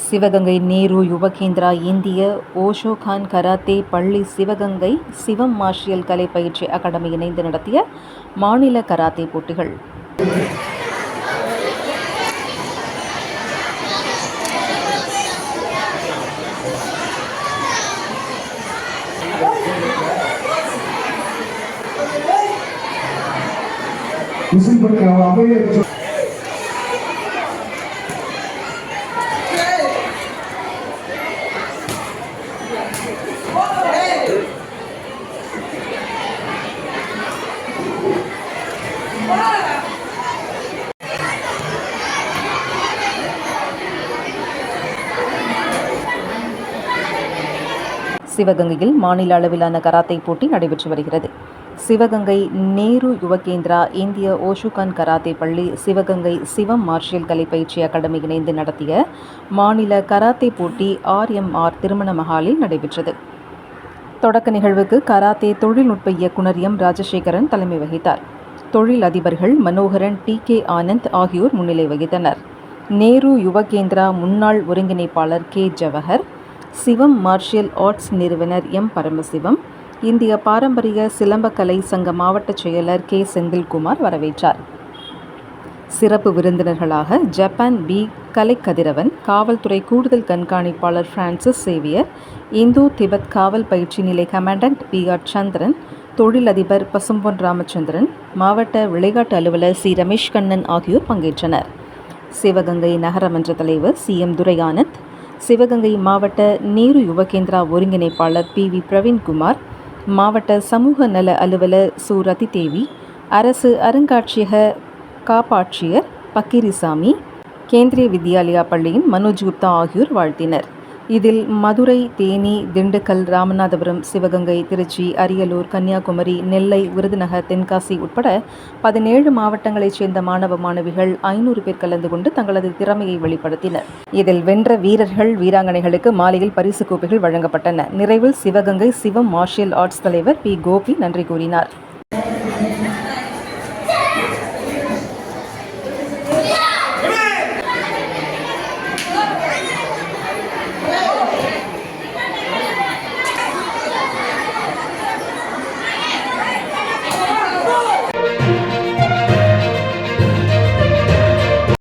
சிவகங்கை நேரு யுவகேந்திரா இந்திய ஓஷோகான் கராத்தே பள்ளி சிவகங்கை சிவம் மார்ஷியல் கலை பயிற்சி அகாடமி இணைந்து நடத்திய மாநில கராத்தே போட்டிகள். சிவகங்கையில் மாநில அளவிலான கராத்தே போட்டி நடைபெற்று வருகிறது. சிவகங்கை நேரு யுவகேந்திரா இந்திய ஓஷுகான் கராத்தே பள்ளி சிவகங்கை சிவம் மார்ஷியல் கலை பயிற்சி அகாடமி இணைந்து நடத்திய மாநில கராத்தே போட்டி RMR திருமண மஹாலில் நடைபெற்றது. தொடக்க நிகழ்வுக்கு கராத்தே தொழில்நுட்ப இயக்குனர் M. ராஜசேகரன் தலைமை வகித்தார். தொழில் அதிபர்கள் மனோகரன், TK ஆனந்த் ஆகியோர் முன்னிலை வகித்தனர். நேரு யுவகேந்திரா முன்னாள் ஒருங்கிணைப்பாளர் K. ஜவஹர், சிவம் மார்ஷியல் ஆர்ட்ஸ் நிறுவனர் M. பரமசிவம், இந்திய பாரம்பரிய சிலம்பக்கலை சங்க மாவட்ட செயலர் K. செந்தில்குமார் வரவேற்றார். சிறப்பு விருந்தினர்களாக ஜப்பான் B. கலைக்கதிரவன், காவல்துறை கூடுதல் கண்காணிப்பாளர் பிரான்சிஸ் சேவியர், இந்தோ திபெத் காவல் பயிற்சி நிலை கமாண்டன்ட் PR சந்திரன், தொழிலதிபர் பசும்பொன் ராமச்சந்திரன், மாவட்ட விளையாட்டு அலுவலர் C. ரமேஷ் கண்ணன் ஆகியோர் பங்கேற்றனர். சிவகங்கை நகரமன்ற தலைவர் CM. துரையானந்த், சிவகங்கை மாவட்ட நேரு யுவகேந்திரா ஒருங்கிணைப்பாளர் PV. பிரவீன்குமார், மாவட்ட சமூக நல அலுவலர் சு. ரதிதேவி, அரசு அருங்காட்சியக காப்பாட்சியர் பக்கீரிசாமி, கேந்திரிய வித்யாலயா பள்ளியின் மனோஜ் குப்தா ஆகியோர் வாழ்த்தினர். இதில் மதுரை, தேனி, திண்டுக்கல், ராமநாதபுரம், சிவகங்கை, திருச்சி, அரியலூர், கன்னியாகுமரி, நெல்லை, விருதுநகர், தென்காசி உட்பட 17 மாவட்டங்களைச் சேர்ந்த மாணவ மாணவிகள் 500 பேர் கலந்து கொண்டு தங்களது திறமையை வெளிப்படுத்தினர். இதில் வென்ற வீரர்கள், வீராங்கனைகளுக்கு மாலையில் பரிசு கோப்பைகள் வழங்கப்பட்டன. நிறைவில் சிவகங்கை சிவம் மார்ஷியல் ஆர்ட்ஸ் தலைவர் P. கோபி நன்றி கூறினார்.